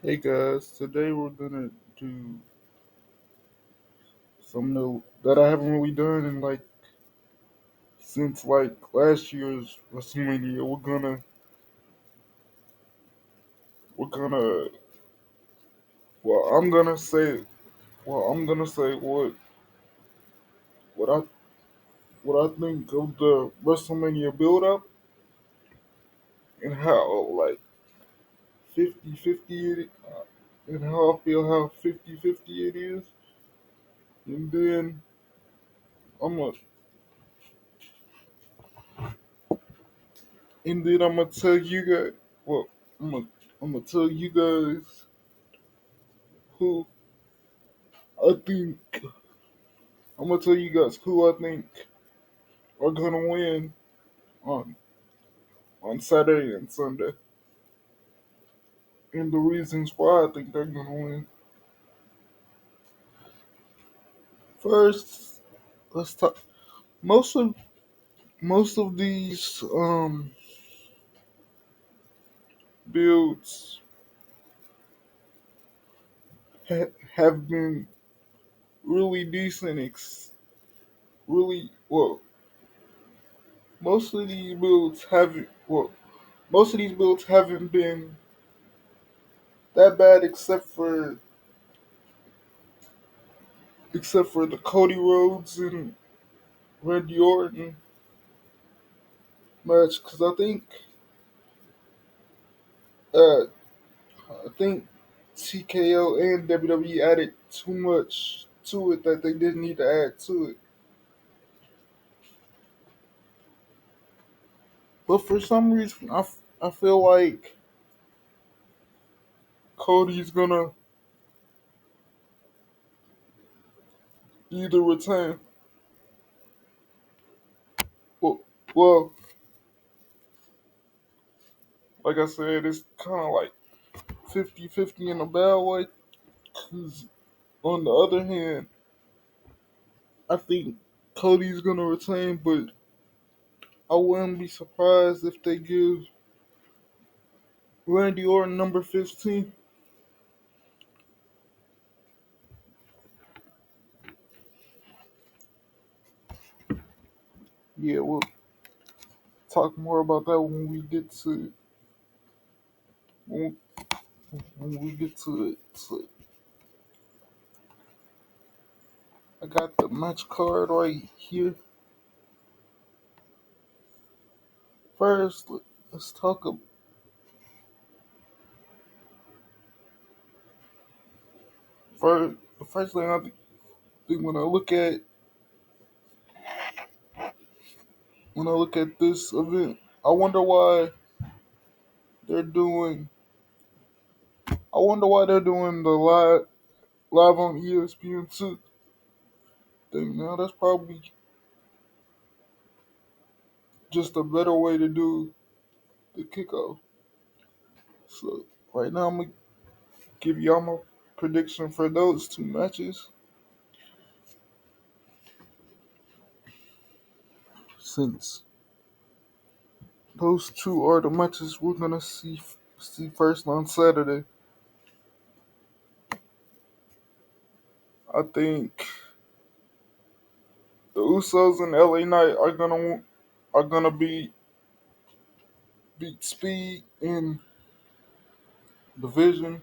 Hey guys, today we're gonna do something that I haven't really done in since last year's WrestleMania. We're gonna well I'm gonna say what I what I think of the WrestleMania build up and how 50-50 and how I feel how 50-50 it is, and then I'm gonna I'm gonna tell you guys well I'm gonna tell you guys who I think I'm gonna tell you guys who I think are gonna win on Saturday and Sunday, and the reasons why I think they're gonna win. First, let's talk. Most of most of these builds have been really decent. Really well. Most of these builds haven't. Well, most of these builds haven't been that bad, except for the Cody Rhodes and Randy Orton match, because uh, I think TKO and WWE added too much to it that they didn't need to add to it. But for some reason, I feel like Cody's gonna either retain. Well, well, like I said, it's kind of like 50-50 in a bad way. 'Cause on the other hand, I think Cody's gonna retain, but I wouldn't be surprised if they give Randy Orton number 15. Yeah, we'll talk more about that when, when we get to it. So I got the match card right here. First, let's talk about the first thing I think when I look at this event. I wonder why they're doing. I wonder why they're doing the live on ESPN2 thing. Now that's probably just a better way to do the kickoff. So right now I'm gonna give y'all my prediction for those two matches, since those two are the matches we're gonna see first on Saturday. I think the Usos and LA Knight are gonna beat Speed in division.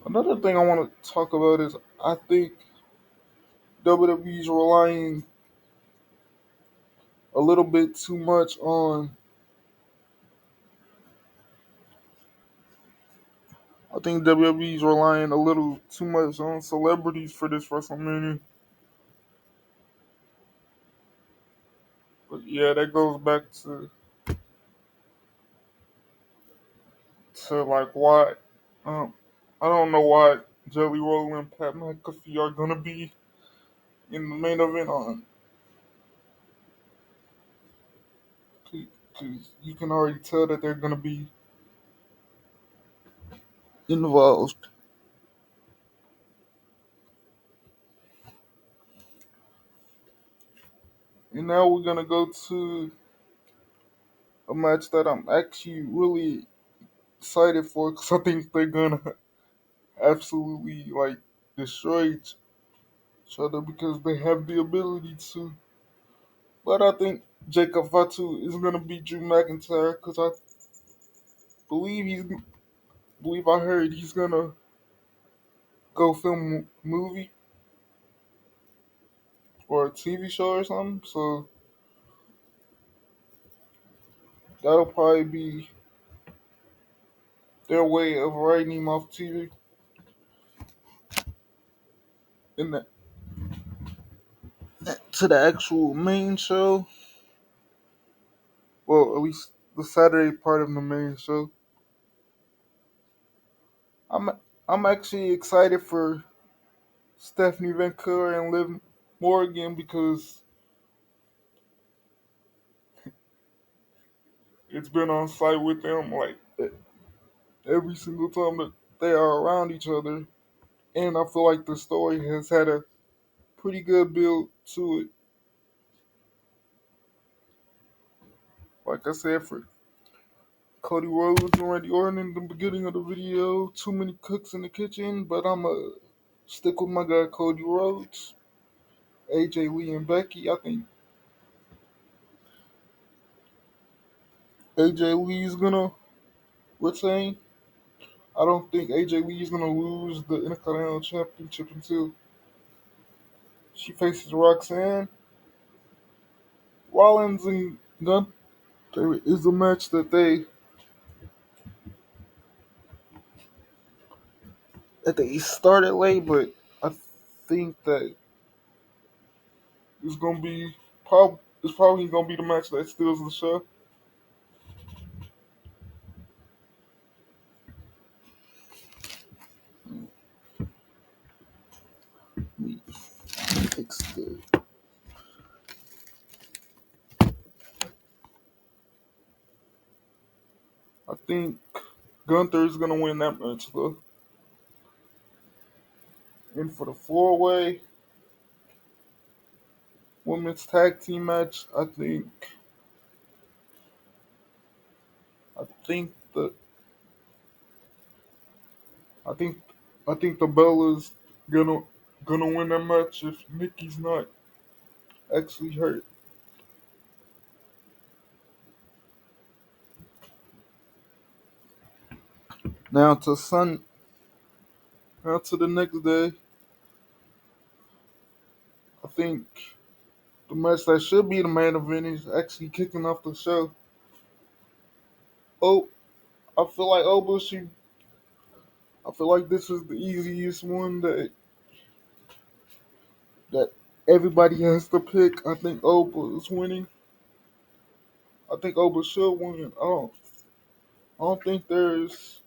Another thing I want to talk about is I think WWE's relying a little bit too much on. I think WWE's relying a little too much on celebrities for this WrestleMania. But yeah, that goes back to why. Um, I don't know why Jelly Roll and Pat McAfee are gonna be in the main event on, because you can already tell that they're gonna be involved. And now we're gonna go to a match that I'm actually really excited for because I think they're gonna absolutely like destroy each other because they have the ability to. But I think Jacob Fatu is gonna beat Drew McIntyre because I believe he's believe I heard he's gonna go film a movie or a TV show or something. So that'll probably be their way of writing him off TV. In the, to the actual main show, well, at least the Saturday part of the main show. I'm I'm actually excited for Stephanie Vancouver and Liv Morgan because it's been on site with them like every single time that they are around each other, and I feel like the story has had a pretty good build to it. Like I said, for Cody Rhodes and Randy Orton in the beginning of the video, too many cooks in the kitchen, but I'ma stick with my guy Cody Rhodes, AJ Lee and Becky. I think AJ Lee is gonna retain. I don't think AJ Lee is gonna lose the Intercontinental Championship until she faces Roxanne. Rollins and Gunther is a match that they started late, but I think that it's gonna be it's probably gonna be the match that steals the show. Me fix the. I think Gunther is gonna win that match though. And for the 4-way women's tag team match, I think the I think I think the Bella's gonna gonna win that match if Nikki's not actually hurt. Now to Sun now to the next day, I think the match that should be the main event is actually kicking off the show. Oh, I feel like Obushi. I feel like this is the easiest one that everybody has to pick. I think Oba is winning. I think Oba should win. I don't think there's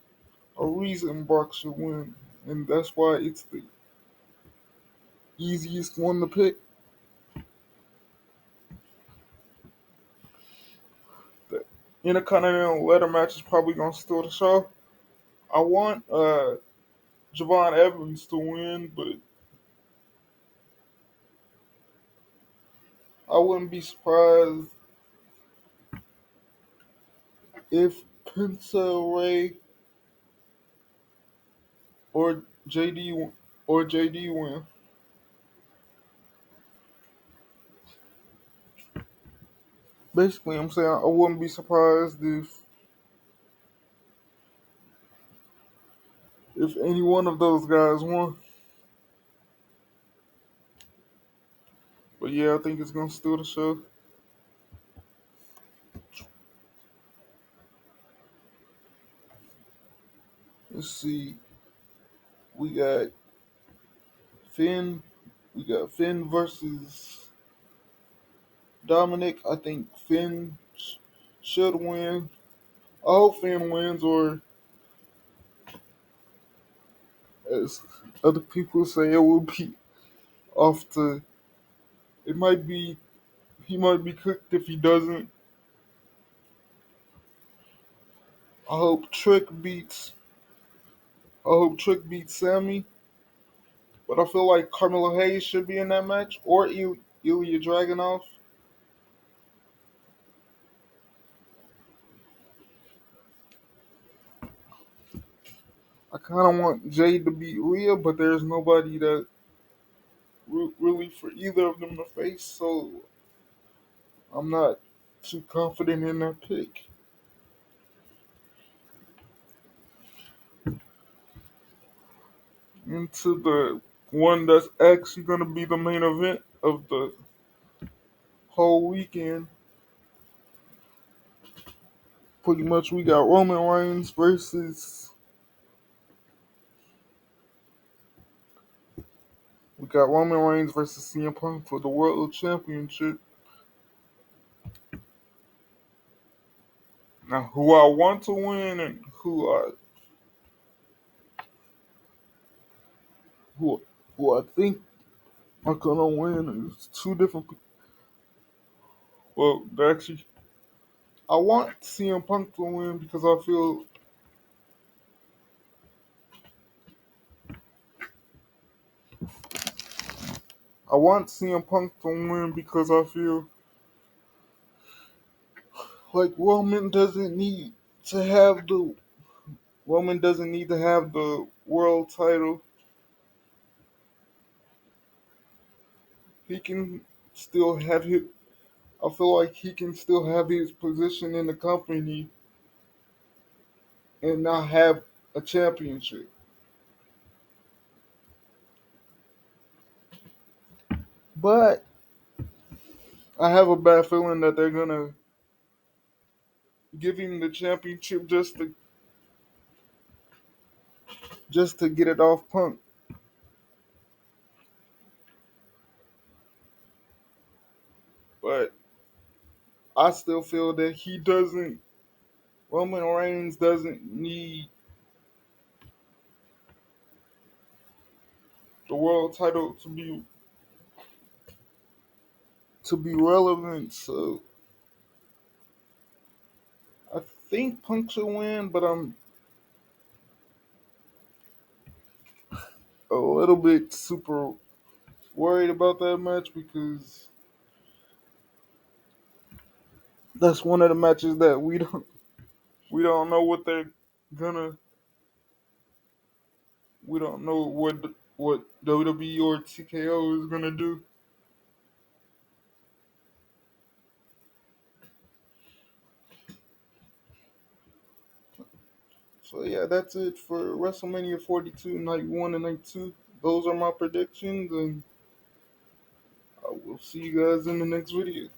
a reason Brock should win, and that's why it's the easiest one to pick. The Intercontinental ladder match is probably gonna steal the show. I want Javon Evans to win, but I wouldn't be surprised if Pencil Ray or JD JD win. Basically, I'm saying I wouldn't be surprised if any one of those guys won. But yeah, I think it's gonna steal the show. Let's see. We got Finn. We got Finn versus Dominic. I think Finn should win. I hope Finn wins, or as other people say, it will be off to. It might be. He might be cooked if he doesn't. I hope Trick beats. I hope Trick beats Sammy. But I feel like Carmelo Hayes should be in that match, or Ilya Dragunov. I kind of want Jade to beat Rhea, but there's nobody that really for either of them to face, so I'm not too confident in that pick. Into the one that's actually going to be the main event of the whole weekend. Pretty much, we got Roman Reigns versus CM Punk for the World Championship. Now, who I want to win and who who I think are gonna win is two different people. Well, actually, I want CM Punk to win because I want CM Punk to win because I feel like Roman doesn't need to have the world title. He can still have his. I feel like he can still have his position in the company and not have a championship. But I have a bad feeling that they're gonna give him the championship just to get it off Punk. But I still feel that Roman Reigns doesn't need the world title to be relevant. So I think Punk should win, but I'm a little bit super worried about that match because that's one of the matches that we don't know what they're gonna we don't know what WWE or TKO is gonna do. So yeah, that's it for WrestleMania 42, Night 1 and Night 2. Those are my predictions, and I will see you guys in the next video.